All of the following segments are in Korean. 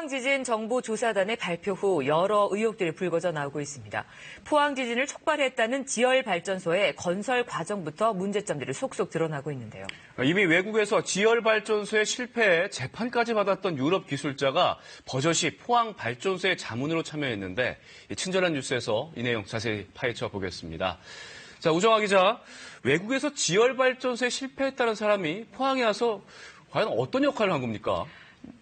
포항지진정보조사단의 발표 후 여러 의혹들이 불거져 나오고 있습니다. 포항지진을 촉발했다는 지열발전소의 건설 과정부터 문제점들이 속속 드러나고 있는데요. 이미 외국에서 지열발전소의 실패에 재판까지 받았던 유럽 기술자가 버젓이 포항발전소의 자문으로 참여했는데 친절한 뉴스에서 이 내용 자세히 파헤쳐 보겠습니다. 자, 우정아 기자, 외국에서 지열발전소에 실패했다는 사람이 포항에 와서 과연 어떤 역할을 한 겁니까?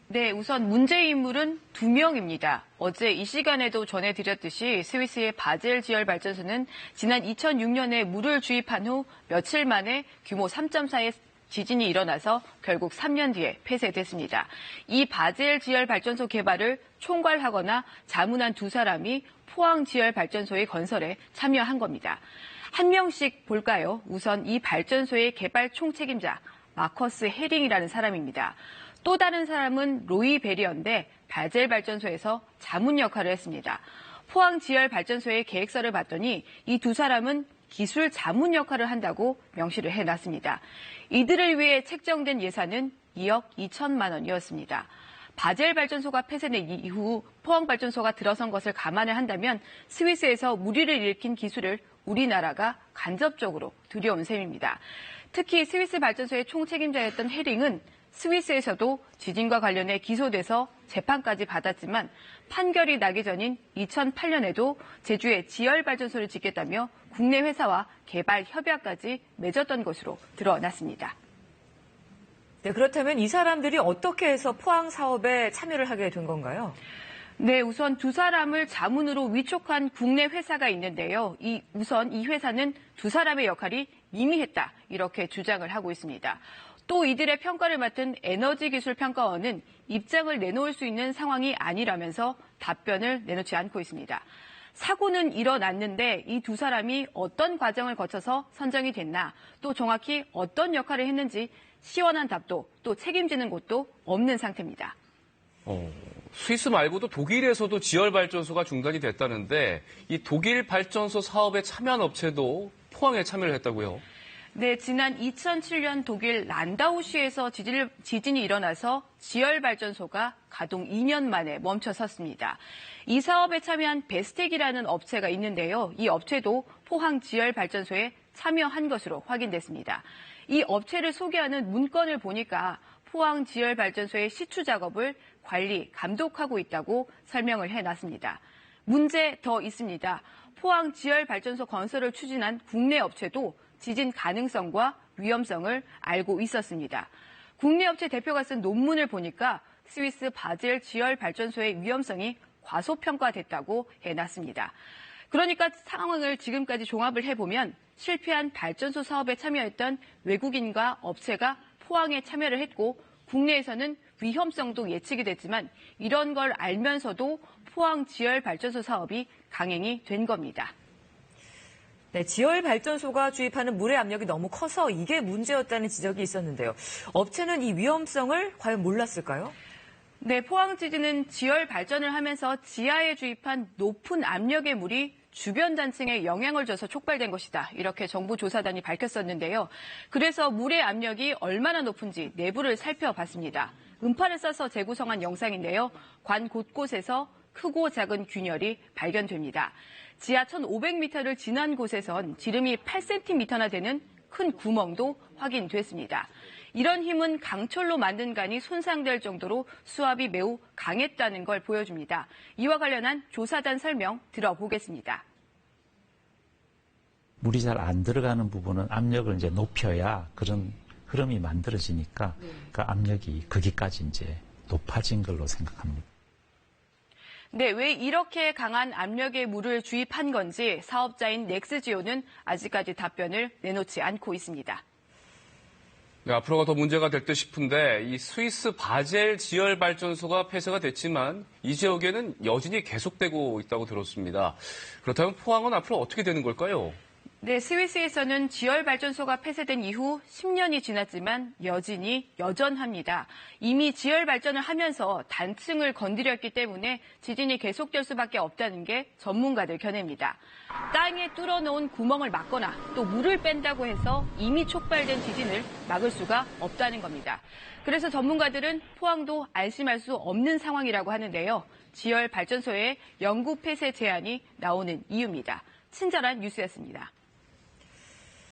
네, 우선 문제 인물은 2명입니다. 어제 이 시간에도 전해드렸듯이 스위스의 바젤 지열발전소는 지난 2006년에 물을 주입한 후 며칠 만에 규모 3.4의 지진이 일어나서 결국 3년 뒤에 폐쇄됐습니다. 이 바젤 지열발전소 개발을 총괄하거나 자문한 두 사람이 포항 지열발전소의 건설에 참여한 겁니다. 한 명씩 볼까요? 우선 이 발전소의 개발 총책임자 마커스 헤링이라는 사람입니다. 또 다른 사람은 로이 베리언데 바젤 발전소에서 자문 역할을 했습니다. 포항 지열 발전소의 계획서를 봤더니 이 두 사람은 기술 자문 역할을 한다고 명시를 해놨습니다. 이들을 위해 책정된 예산은 2억 2천만 원이었습니다. 바젤 발전소가 폐쇄된 이후 포항 발전소가 들어선 것을 감안을 한다면 스위스에서 무리를 일으킨 기술을 우리나라가 간접적으로 들여온 셈입니다. 특히 스위스 발전소의 총책임자였던 헤링은 스위스에서도 지진과 관련해 기소돼서 재판까지 받았지만 판결이 나기 전인 2008년에도 제주에 지열발전소를 짓겠다며 국내 회사와 개발 협약까지 맺었던 것으로 드러났습니다. 네, 그렇다면 이 사람들이 어떻게 해서 포항 사업에 참여를 하게 된 건가요? 네, 우선 두 사람을 자문으로 위촉한 국내 회사가 있는데요. 우선 이 회사는 두 사람의 역할이 미미했다, 이렇게 주장을 하고 있습니다. 또 이들의 평가를 맡은 에너지기술평가원은 입장을 내놓을 수 있는 상황이 아니라면서 답변을 내놓지 않고 있습니다. 사고는 일어났는데 이 두 사람이 어떤 과정을 거쳐서 선정이 됐나, 또 정확히 어떤 역할을 했는지 시원한 답도 또 책임지는 곳도 없는 상태입니다. 스위스 말고도 독일에서도 지열발전소가 중단이 됐다는데 이 독일 발전소 사업에 참여한 업체도 포항에 참여를 했다고요? 네, 지난 2007년 독일 란다우시에서 지진이 일어나서 지열발전소가 가동 2년 만에 멈춰섰습니다. 이 사업에 참여한 베스텍이라는 업체가 있는데요. 이 업체도 포항 지열발전소에 참여한 것으로 확인됐습니다. 이 업체를 소개하는 문건을 보니까 포항 지열발전소의 시추 작업을 관리, 감독하고 있다고 설명을 해놨습니다. 문제 더 있습니다. 포항 지열발전소 건설을 추진한 국내 업체도 지진 가능성과 위험성을 알고 있었습니다. 국내 업체 대표가 쓴 논문을 보니까 스위스 바젤 지열발전소의 위험성이 과소평가됐다고 해놨습니다. 그러니까 상황을 지금까지 종합을 해보면 실패한 발전소 사업에 참여했던 외국인과 업체가 포항에 참여를 했고 국내에서는 위험성도 예측이 됐지만 이런 걸 알면서도 포항 지열발전소 사업이 강행이 된 겁니다. 네, 지열발전소가 주입하는 물의 압력이 너무 커서 이게 문제였다는 지적이 있었는데요. 업체는 이 위험성을 과연 몰랐을까요? 네, 포항 지진은 지열발전을 하면서 지하에 주입한 높은 압력의 물이 주변 단층에 영향을 줘서 촉발된 것이다, 이렇게 정부 조사단이 밝혔었는데요. 그래서 물의 압력이 얼마나 높은지 내부를 살펴봤습니다. 음파를 써서 재구성한 영상인데요. 관 곳곳에서 크고 작은 균열이 발견됩니다. 지하 1,500m를 지난 곳에선 지름이 8cm나 되는 큰 구멍도 확인됐습니다. 이런 힘은 강철로 만든 관이 손상될 정도로 수압이 매우 강했다는 걸 보여줍니다. 이와 관련한 조사단 설명 들어보겠습니다. 물이 잘 안 들어가는 부분은 압력을 이제 높여야 그런 흐름이 만들어지니까 그 압력이 거기까지 이제 높아진 걸로 생각합니다. 네, 왜 이렇게 강한 압력의 물을 주입한 건지 사업자인 넥스지오는 아직까지 답변을 내놓지 않고 있습니다. 네, 앞으로가 더 문제가 될 듯 싶은데 이 스위스 바젤 지열발전소가 폐쇄가 됐지만 이 지역에는 여진이 계속되고 있다고 들었습니다. 그렇다면 포항은 앞으로 어떻게 되는 걸까요? 네, 스위스에서는 지열발전소가 폐쇄된 이후 10년이 지났지만 여진이 여전합니다. 이미 지열발전을 하면서 단층을 건드렸기 때문에 지진이 계속될 수밖에 없다는 게 전문가들 견해입니다. 땅에 뚫어놓은 구멍을 막거나 또 물을 뺀다고 해서 이미 촉발된 지진을 막을 수가 없다는 겁니다. 그래서 전문가들은 포항도 안심할 수 없는 상황이라고 하는데요. 지열발전소의 영구 폐쇄 제한이 나오는 이유입니다. 친절한 뉴스였습니다.